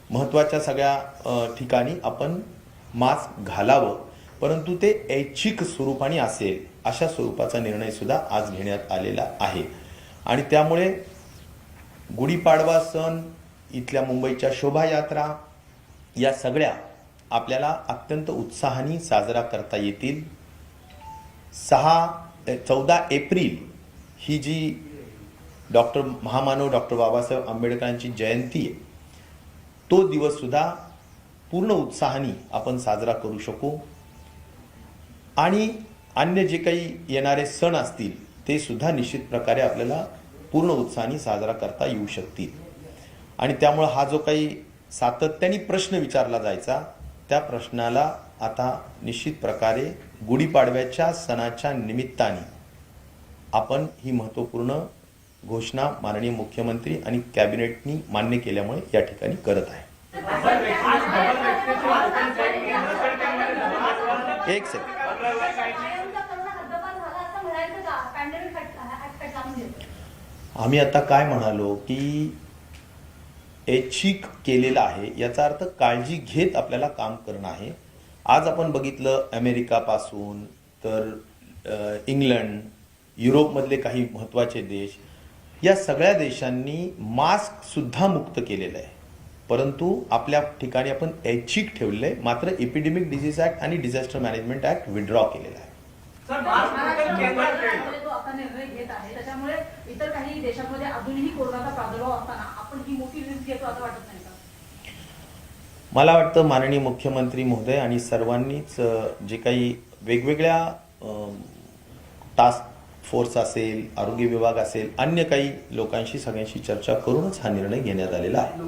महत्त्वाच्या सगळ्या ठिकाणी आपण मास्क घालावं, परंतु ते ऐच्छिक स्वरूपाने असेल अशा स्वरूपाचा निर्णय सुद्धा आज घेण्यात आलेला आहे. आणि त्यामुळे गुढीपाडवा सण, इथल्या मुंबईच्या शोभायात्रा, या सगळ्या आपल्याला अत्यंत उत्साहाने साजरा करता येतील. 14 एप्रिल ही जी महामानव डॉक्टर बाबासाहेब आंबेडकरांची जयंती आहे, तो दिवस सुद्धा पूर्ण उत्साहाने आपण साजरा करू शकू आणि अन्य जे काही येणारे सण असतील ते सुद्धा निश्चित प्रकारे आपल्याला पूर्ण उत्साहाने साजरा करता येऊ शकतील. आणि त्यामुळे हा जो काही सातत्याने प्रश्न विचारला जायचा त्या प्रश्नाला आता निश्चित प्रकारे गुढीपाडव्याच्या सणाच्या निमित्ताने आपण ही महत्त्वपूर्ण घोषणा माननीय मुख्यमंत्री आणि कॅबिनेटनी मान्य केल्यामुळे या ठिकाणी करत आहे. एक सेकंड. आम्ही आता काय म्हणालो की ऐच्छिक केलेलं आहे याचा अर्थ काळजी घेत आपल्याला काम करणं आहे. आज आपण बघितलं अमेरिकापासून तर इंग्लंड, युरोपमधले काही महत्त्वाचे देश, या सगळ्या देशांनी मास्क सुद्धा मुक्त केलेलं आहे. परंतु आपल्या ठिकाणी आपण ऐच्छिक ठेवलेलं आहे. मात्र एपिडेमिक डिसीज ऍक्ट आणि डिझास्टर मॅनेजमेंट ऍक्ट विड्रॉ केलेला आहे. तो आता निर्णय घेत आहे त्याच्यामुळे इतर काही देशांमध्ये अजूनही कोरोनाचा प्रादुर्भाव असताना आपण ही मोठी रिस्क घेतो असं वाटत नाही का? मला वाटतं माननीय मुख्यमंत्री महोदय आणि सर्वांनीच जे काही वेगवेगळ्या टास्क फोर्स असेल, आरोग्य विभाग असेल, अन्य काही लोकांशी सगळ्यांशी चर्चा करूनच हा निर्णय घेण्यात आलेला आहे.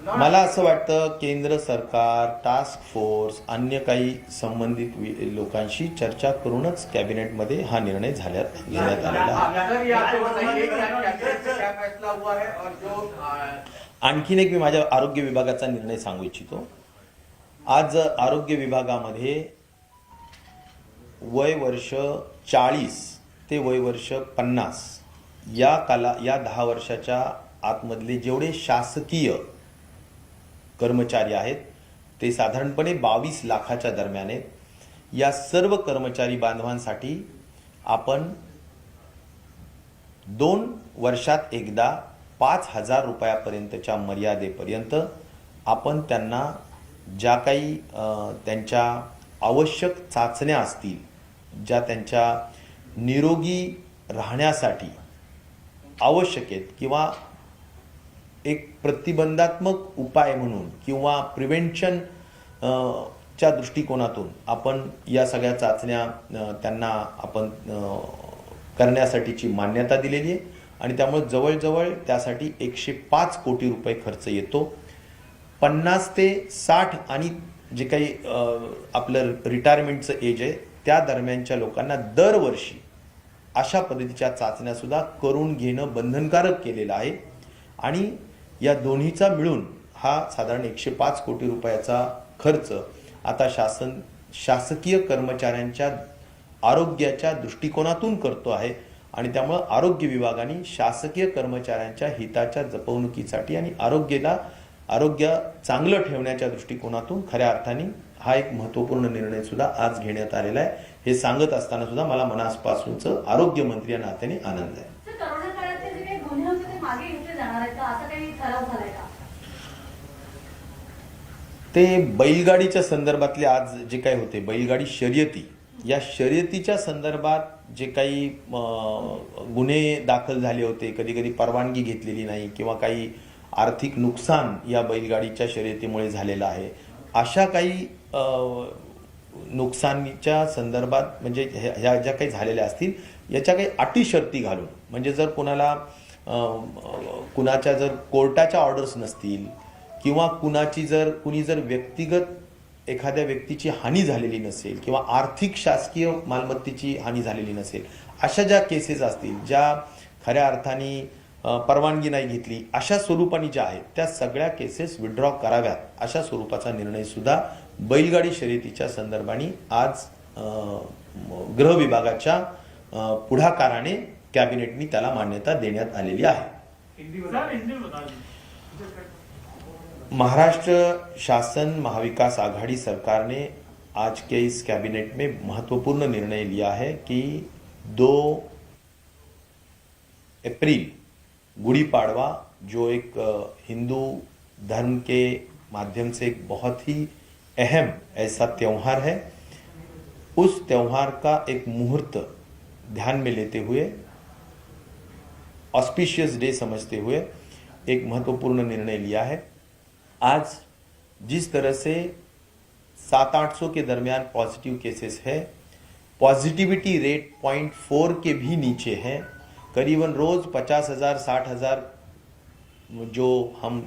मला असं वाटतं केंद्र सरकार, टास्क फोर्स, अन्य काही संबंधित लोकांशी चर्चा करूनच कॅबिनेटमध्ये हा निर्णय घेण्यात आलेला आहे. आणखीन एक मी माझ्या आरोग्य विभागाचा निर्णय सांगू इच्छितो. आज आरोग्य विभागामध्ये वय वर्ष 40 ते वय वर्ष 50 या 10 वर्षाच्या आतमधले जेवढे शासकीय कर्मचारी आहेत ते साधारणपणे 22 लाखाच्या दरम्यान आहेत. या सर्व कर्मचारी बांधवांसाठी आपण 2 वर्षात एकदा 5,000 रुपयापर्यंतच्या मर्यादेपर्यंत आपण त्यांना ज्या काही त्यांच्या आवश्यक चाचण्या असतील, ज्या त्यांच्या निरोगी राहण्यासाठी आवश्यक आहेत किंवा एक प्रतिबंधात्मक उपाय म्हणून किंवा प्रिव्हेंशन च्या दृष्टिकोनातून आपण या सगळ्या चाचण्या त्यांना आपण करण्यासाठीची मान्यता दिलेली आहे. आणि त्यामुळे जवळजवळ त्यासाठी 105 कोटी रुपये खर्च येतो. 50 ते 60 आणि जे काही आपलं रिटायरमेंटचं एज आहे त्या दरम्यानच्या लोकांना दरवर्षी अशा पद्धतीच्या चाचण्या सुद्धा करून घेणं बंधनकारक केलेलं आहे. आणि या दोन्हीचा मिळून हा साधारण 105 कोटी रुपयाचा खर्च आता शासकीय कर्मचाऱ्यांच्या आरोग्याच्या दृष्टिकोनातून करतो आहे. आणि त्यामुळे आरोग्य विभागाने शासकीय कर्मचाऱ्यांच्या हिताच्या जपवणुकीसाठी आणि आरोग्य चांगलं ठेवण्याच्या दृष्टिकोनातून खऱ्या अर्थाने हा एक महत्त्वपूर्ण निर्णय सुद्धा आज घेण्यात आलेला आहे. हे सांगत असताना सुद्धा मला मनापासूनच आरोग्य मंत्री या नात्याने आनंद आहे. ते बैलगाडीच्या संदर्भातले आज जे काही होते बैलगाडी शर्यती, या शर्यतीच्या संदर्भात जे काही गुन्हे दाखल झाले होते, कधी कधी परवानगी घेतलेली नाही किंवा काही आर्थिक नुकसान या बैलगाडीच्या शर्यतीमुळे झालेलं आहे, अशा काही नुकसानीच्या संदर्भात म्हणजे ह्या ज्या काही झालेल्या असतील याच्या काही अटी शर्ती घालून, म्हणजे जर कुणाच्या जर कोर्टाच्या ऑर्डर्स नसतील किंवा कुणी जर व्यक्तिगत एखाद्या व्यक्तीची हानी झालेली नसेल किंवा आर्थिक शासकीय मालमत्तेची हानी झालेली नसेल, अशा ज्या केसेस असतील ज्या खऱ्या अर्थाने परवानगी नाही घेतली अशा स्वरूपाने ज्या आहेत त्या सगळ्या केसेस विड्रॉ कराव्यात, अशा स्वरूपाचा निर्णय सुद्धा बैलगाडी शर्यतीच्या संदर्भाने आज गृह विभागाच्या पुढाकाराने कॅबिनेटनी त्याला मान्यता देण्यात आलेली आहे. महाराष्ट्र शासन महाविकास आघाड़ी सरकार ने आज के इस कैबिनेट में महत्वपूर्ण निर्णय लिया है कि 2 अप्रैल गुड़ी पाड़वा जो एक हिंदू धर्म के माध्यम से एक बहुत ही अहम ऐसा त्यौहार है, उस त्यौहार का एक मुहूर्त ध्यान में लेते हुए, ऑस्पिशियस डे समझते हुए एक महत्वपूर्ण निर्णय लिया है। आज जिस तरह से 700-800 के दरमियान पॉजिटिव केसेस है, पॉजिटिविटी रेट 0.4 के भी नीचे है, करीबन रोज 50,000 60,000 जो हम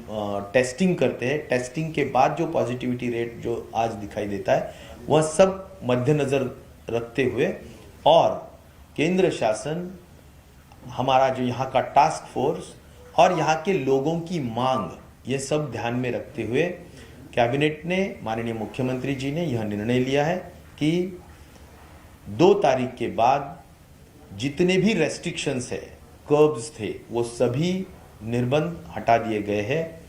टेस्टिंग करते हैं, टेस्टिंग के बाद जो पॉजिटिविटी रेट जो आज दिखाई देता है, वह सब मद्देनजर रखते हुए और केंद्र शासन, हमारा जो यहाँ का टास्क फोर्स और यहाँ के लोगों की मांग, ये सब ध्यान में रखते हुए कैबिनेट ने, माननीय मुख्यमंत्री जी ने यह निर्णय लिया है कि 2 तारीख के बाद जितने भी रेस्ट्रिक्शंस है, कर्ब्स थे, वो सभी निर्बंध हटा दिए गए हैं।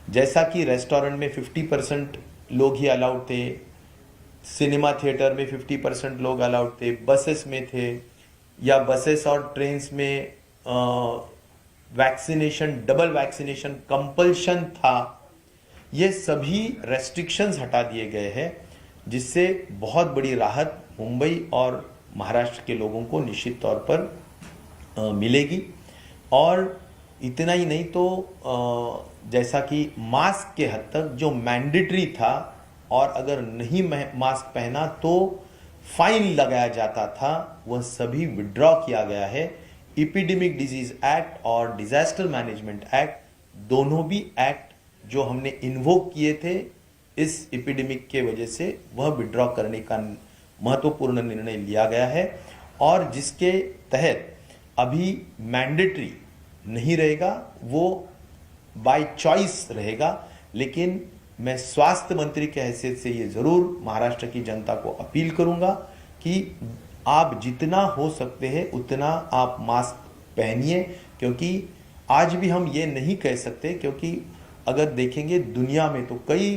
जैसा कि रेस्टोरेंट में 50% लोग ही अलाउड थे, सिनेमा थिएटर में 50% लोग अलाउड थे, बसेस में थे, या बसेस और ट्रेन्स में वैक्सीनेशन, डबल वैक्सीनेशन कंपल्शन था, ये सभी रेस्ट्रिक्शंस हटा दिए गए हैं, जिससे बहुत बड़ी राहत मुंबई और महाराष्ट्र के लोगों को निश्चित तौर पर मिलेगी। और इतना ही नहीं तो जैसा कि मास्क के हद तक जो मैंडेटरी था और अगर नहीं मास्क पहना तो फाइन लगाया जाता था, वह सभी विड्रॉ किया गया है। एपिडेमिक डिजीज एक्ट और डिजास्टर मैनेजमेंट एक्ट, दोनों भी एक्ट जो हमने इन्वोक किए थे इस एपिडेमिक के वजह से, वह विड्रॉ करने का महत्वपूर्ण निर्णय लिया गया है और जिसके तहत अभी मैंडेटरी नहीं रहेगा, वो बाय चॉइस रहेगा। लेकिन मैं स्वास्थ्य मंत्री के हैसियत से ये जरूर महाराष्ट्र की जनता को अपील करूंगा कि आप जितना हो सकते हैं उतना आप मास्क पहनिए, क्योंकि आज भी हम ये नहीं कह सकते, क्योंकि अगर देखेंगे दुनिया में तो कई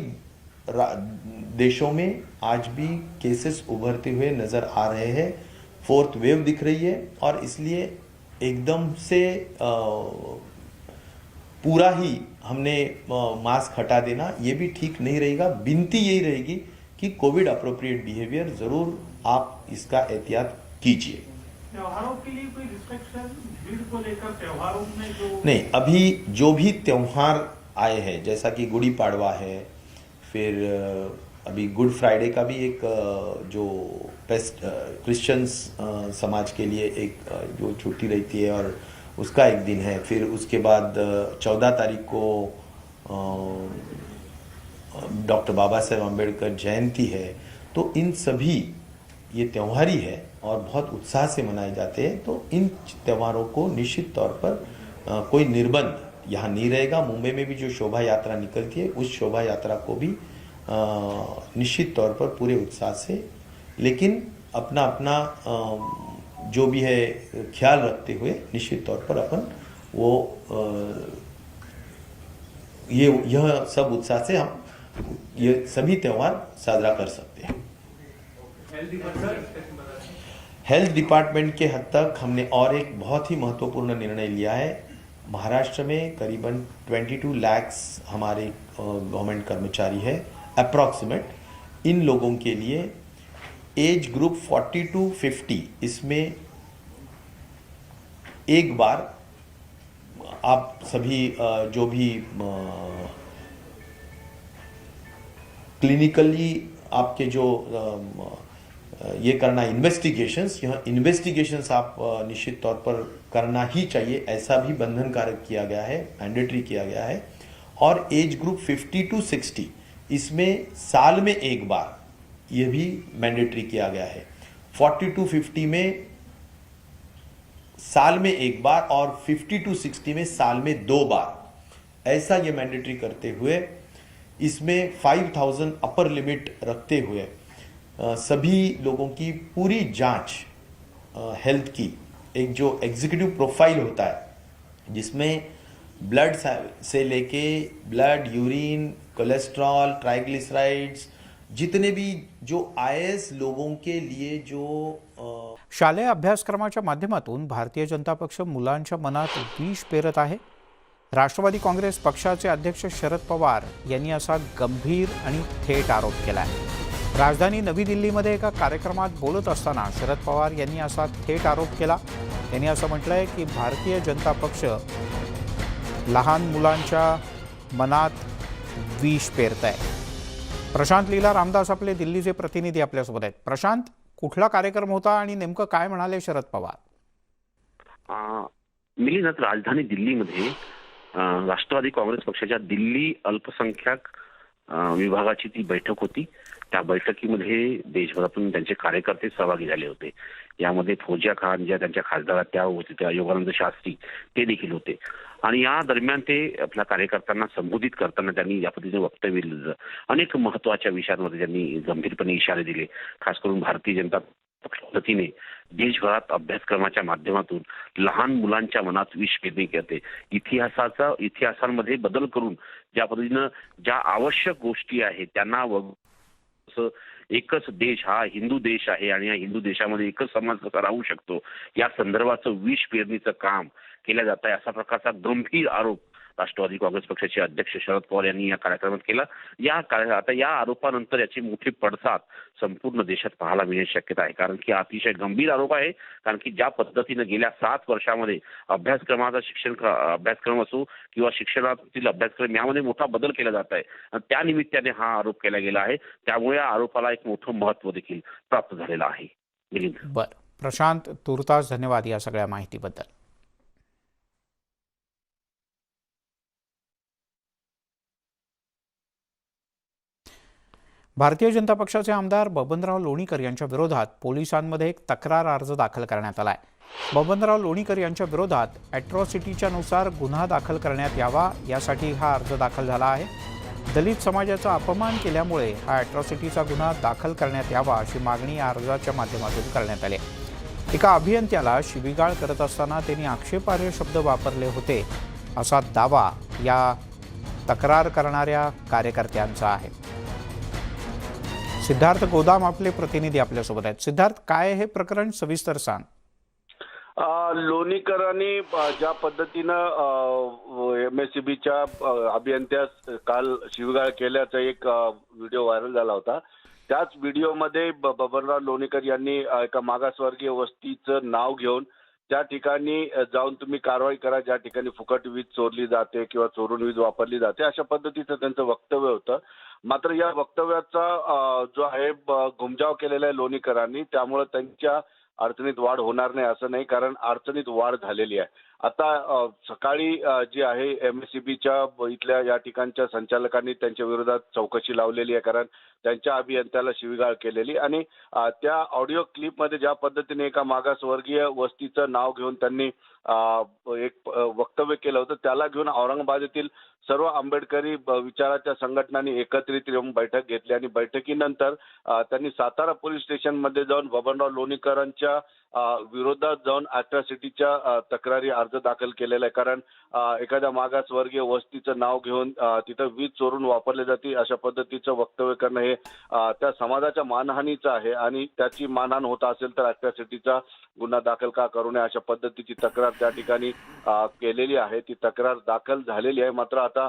देशों में आज भी केसेस उभरते हुए नजर आ रहे हैं, 4th वेव दिख रही है और इसलिए एकदम से पूरा ही हमने मास्क हटा देना ये भी ठीक नहीं रहेगा। विनती यही रहेगी कि कोविड अप्रोप्रिएट बिहेवियर जरूर आप इसका एहतियात कीजिए। त्योहारों के लिए कोई रिस्ट्रिक्शन, भीड़ को लेकर त्योहारों में जो नहीं, अभी जो भी त्योहार आए हैं, जैसा कि गुड़ी पाड़वा है, फिर अभी गुड फ्राइडे का भी एक जो क्रिश्चियंस समाज के लिए एक जो छुट्टी रहती है और उसका एक दिन है, फिर उसके बाद 14 तारीख को डॉक्टर बाबा साहेब अम्बेडकर जयंती है। तो इन सभी ये त्यौहार ही है और बहुत उत्साह से मनाए जाते हैं, तो इन त्योहारों को निश्चित तौर पर कोई निर्बंध यहाँ नहीं रहेगा। मुंबई में भी जो शोभा यात्रा निकलती है, उस शोभा यात्रा को भी निश्चित तौर पर पूरे उत्साह से, लेकिन अपना अपना जो भी है ख्याल रखते हुए निश्चित तौर पर अपन वो यह सब उत्साह से हम ये सभी त्यौहार साजरा कर सकते हैं। हेल्थ डिपार्टमेंट के हद तक हमने और एक बहुत ही महत्वपूर्ण निर्णय लिया है। महाराष्ट्र में करीबन 22 लाख हमारे गवर्नमेंट कर्मचारी है अप्रॉक्सीमेट। इन लोगों के लिए एज ग्रुप 40 to 50, इसमें एक बार आप सभी जो भी क्लिनिकली आपके जो ये करना इन्वेस्टिगेशंस, यह इन्वेस्टिगेशंस आप निश्चित तौर पर करना ही चाहिए, ऐसा भी बंधनकारक किया गया है, मैंडेटरी किया गया है। और एज ग्रुप 50 to 60, इसमें साल में एक बार यह भी मैंडेटरी किया गया है। 40 to 50 में साल में एक बार और 50 to 60 में साल में 2 बार, ऐसा ये मैंडेटरी करते हुए इसमें 5000 अपर लिमिट रखते हुए सभी लोगों की पूरी जांच हेल्थ की, एक जो एग्जीक्यूटिव प्रोफाइल होता है जिसमें ब्लड से लेके ब्लड, यूरिन, कोलेस्ट्रॉल, ट्राइग्लिसराइड्स, जितने भी जो आईएएस लोगों के लिए जो शालेय अभ्यासक्रमाच्या माध्यमातून भारतीय जनता पक्ष मुलांच्या मनात विष पेरत आहे। राष्ट्रवादी काँग्रेस पक्षाचे अध्यक्ष शरद पवार यांनी असा गंभीर आणि थेट आरोप केला आहे। राजधानी नवी दिल्लीमध्ये एका कार्यक्रमात बोलत असताना शरद पवार यांनी असा थेट आरोप केला. त्यांनी असं म्हटलंय की भारतीय जनता पक्ष लहान मुलांच्या मनात विष पेरताय. प्रशांत लीला रामदास आपले दिल्लीचे प्रतिनिधी आपल्यासोबत आहेत. प्रशांत, कुठला कार्यक्रम होता आणि नेमकं काय म्हणाले शरद पवार? मिलिंद, राजधानी दिल्लीमध्ये राष्ट्रवादी काँग्रेस पक्षाच्या दिल्ली अल्पसंख्याक विभागाची ती बैठक होती. त्या बैठकीमध्ये देशभरातून त्यांचे कार्यकर्ते सहभागी झाले होते. यामध्ये फौजिया खान ज्या त्यांच्या खासदार त्या होते, त्या योगानंद शास्त्री ते देखील होते. आणि या दरम्यान ते आपल्या कार्यकर्त्यांना संबोधित करताना त्यांनी या पद्धतीने वक्तव्य दिलं. अनेक महत्वाच्या विषयांमध्ये त्यांनी गंभीरपणे इशारे दिले. खास करून भारतीय जनता पक्षाने देशभरात अभ्यासक्रमाच्या माध्यमातून लहान मुलांच्या मनात विष पेरणी करते. इतिहासांमध्ये बदल करून ज्या पद्धतीनं ज्या आवश्यक गोष्टी आहेत त्यांना एकच देश हा हिंदू देश आहे आणि या हिंदू देशामध्ये एकच समाज कसा राहू शकतो या संदर्भाचं विष पेरणीचं काम केलं जात आहे, असा प्रकारचा गंभीर आरोप राष्ट्रवादी काँग्रेस पक्षाचे अध्यक्ष शरद पवार यांनी या कार्यक्रमात केला. आता या आरोपानंतर याचे मोठे पडसाद संपूर्ण देशात पाहायला मिळण्याची शक्यता आहे. कारण की अतिशय गंभीर आरोप आहे. कारण की ज्या पद्धतीने गेल्या 7 वर्षामध्ये अभ्यासक्रम असो किंवा शिक्षणातील अभ्यासक्रम यामध्ये मोठा बदल केला जात आहे आणि त्या निमित्ताने हा आरोप केला गेला आहे. त्यामुळे या आरोपाला एक मोठं महत्व देखील प्राप्त झालेलं आहे. बरं प्रशांत, तुर्तास धन्यवाद या सगळ्या माहितीबद्दल. भारतीय जनता पक्षाचे आमदार बबनराव लोणीकर यांच्या विरोधात पोलिसांमध्ये एक तक्रार अर्ज दाखल करण्यात आला आहे. बबनराव लोणीकर यांच्या विरोधात ॲट्रॉसिटीच्या नुसार गुन्हा दाखल करण्यात यावा यासाठी हा अर्ज दाखल झाला आहे. दलित समाजाचा अपमान केल्यामुळे हा ॲट्रॉसिटीचा गुन्हा दाखल करण्यात यावा अशी मागणी या अर्जाच्या माध्यमातून करण्यात आली. एका अभियंत्याला शिवीगाळ करत असताना त्यांनी आक्षेपार्ह शब्द वापरले होते असा दावा या तक्रार करणाऱ्या कार्यकर्त्यांचा आहे. सिद्धार्थ गोदाम आपले प्रतिनिधी आपल्यासोबत आहेत. सिद्धार्थ, काय हे प्रकरण सविस्तर सांग. लोणीकरांनी ज्या पद्धतीनं MSEBच्या अभियंत्यास काल शिवीगाळ केल्याचा एक व्हिडिओ व्हायरल झाला होता. त्याच व्हिडिओमध्ये बबनराव लोणीकर यांनी एका मागासवर्गीय वस्तीचं नाव घेऊन त्या ठिकाणी जाऊन तुम्ही कारवाई करा ज्या ठिकाणी फुकट वीज चोरली जाते किंवा चोरून वीज वापरली जाते, अशा पद्धतीचं त्यांचं वक्तव्य होतं. मात्र या वक्तव्याचा जो आहे घुमजाव केलेला आहे लोणीकरांनी, त्यामुळे त्यांच्या अडचणीत वाढ होणार नाही असं नाही, कारण अडचणीत वाढ झालेली आहे. आता सकाळी जी आहे MSEBच्या इथल्या या ठिकाणच्या संचालकांनी त्यांच्या विरोधात चौकशी लावलेली आहे, कारण त्यांच्या अभियंत्याला शिवीगाळ केलेली. आणि त्या ऑडिओ क्लिपमध्ये ज्या पद्धतीने एका मागासवर्गीय वस्तीचं नाव घेऊन त्यांनी एक वक्तव्य केलं होतं, त्याला घेऊन औरंगाबाद येथील सर्व आंबेडकरी विचाराच्या संघटनांनी एकत्रित येऊन बैठक घेतली आणि बैठकीनंतर त्यांनी सातारा पोलीस स्टेशनमध्ये जाऊन बबनराव लोणीकरांच्या विरोधात जाऊन अॅट्रॉसिटीच्या तक्रारी अर्ज दाखल केलेला आहे. कारण एखाद्या मागासवर्गीय वस्तीचं नाव घेऊन तिथं वीज चोरून वापरली जाते अशा पद्धतीचं वक्तव्य करणं हे त्या समाजाच्या मानहानीचं आहे आणि त्याची मानहानी होत असेल तर अॅट्रॉसिटीचा गुन्हा दाखल का करू नये अशा पद्धतीची तक्रार त्या ठिकाणी केलेली आहे. ती तक्रार दाखल झालेली आहे. मात्र आता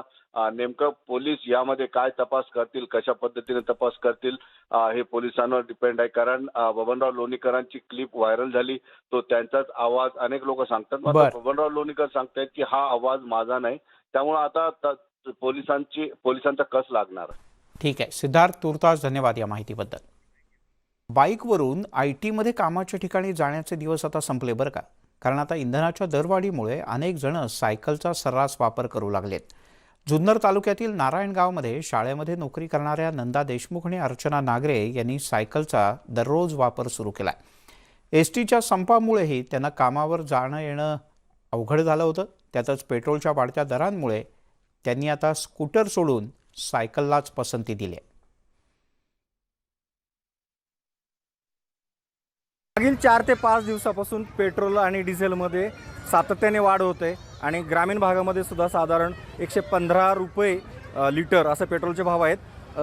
नेमकं पोलीस यामध्ये काय तपास करतील, कशा पद्धतीने तपास करतील हे पोलिसांवर डिपेंड आहे. कारण बबनराव लोणीकरांची क्लिप व्हायरल झाली, तो त्यांचाच आवाज अनेक लोक सांगतात. मात्र बबनराव लोणीकर सांगतायत की हा आवाज माझा नाही, त्यामुळे आता पोलिसांचा कस लागणार. ठीक आहे सिद्धार्थ, तुर्तास धन्यवाद या माहितीबद्दल. बाईकवरून IT मध्ये कामाच्या ठिकाणी जाण्याचे दिवस आता संपले बरं का. कारण आता इंधनाच्या दरवाढीमुळे अनेक जण सायकलचा सर्रास वापर करू लागलेत. जुन्नर तालुक्यातील नारायणगावमध्ये शाळेमध्ये नोकरी करणाऱ्या नंदा देशमुख आणि अर्चना नागरे यांनी सायकलचा दररोज वापर सुरू केला. STच्या संपामुळेही त्यांना कामावर जाणं येणं अवघड झालं होतं. त्यातच पेट्रोलच्या वाढत्या दरांमुळे त्यांनी आता स्कूटर सोडून सायकललाच पसंती दिली. मागील 4 ते 5 दिवसापासून पेट्रोल आणि डिझेलमध्ये सातत्याने वाढ होते आणि ग्रामीण भागामध्ये सुद्धा साधारण 115 रुपये लिटर असं पेट्रोलचे भाव आहेत.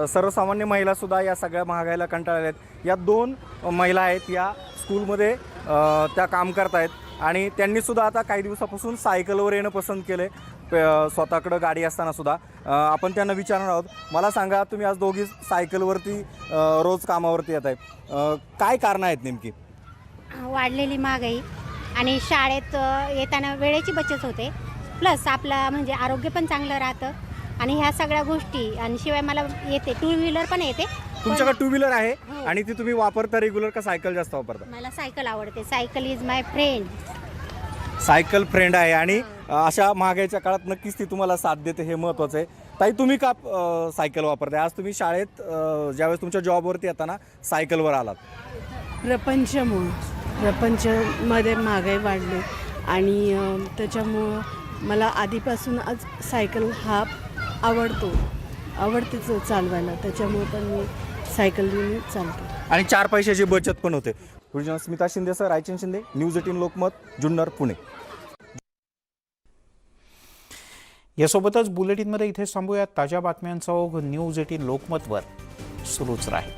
सर्वसामान्य महिलासुद्धा या सगळ्या महागाईला कंटाळल्या आहेत. या 2 महिला आहेत, या स्कूलमध्ये त्या काम करत आहेत. आणि त्यांनी सुद्धा आता काही दिवसापासून सायकलवर येणं पसंत केलं आहे, स्वतःकडं गाडी असताना सुद्धा. आपण त्यांना विचारणार आहोत. मला सांगा, तुम्ही आज दोघी सायकलवरती रोज कामावरती येत आहे, काय कारणं आहेत नेमकी? वाढलेली महागाई आणि शाळेत येताना वेळेची बचत होते, प्लस आपलं म्हणजे आरोग्य पण चांगलं राहतं आणि ह्या सगळ्या गोष्टी. आणि शिवाय मला येते, टू व्हीलर पण येते. तुमच्याकडे टू व्हीलर आहे आणि ती तुम्ही वापरता रेग्युलर का सायकल जास्त वापरता? मला सायकल आवडते. Cycle is my friend. Cycle friend आहे आणि अशा महागाईच्या काळात नक्कीच ती तुम्हाला साथ देते, हे महत्त्वाचं आहे. ताई, तुम्ही का सायकल वापरताय? आज तुम्ही शाळेत ज्यावेळेस तुमच्या जॉबवरती येताना सायकलवर आलात. प्रपंचमध्ये महागाई वाढली आणि त्याच्यामुळं मला आधीपासून आज सायकल हा आवडतेच चालवायला, त्याच्यामुळे पण मी सायकल घेऊन चालते आणि 4 पैशाची बचत पण होते. Video Smita Shinde sir, Raichand Shinde, news 18 Lokmat, Junnar, Pune. यासोबतच बुलेटिनमध्ये इथे थांबूयात. ताज्या बातम्यांचा ओघ न्यूज 18 लोकमतवर सुरूच राहील.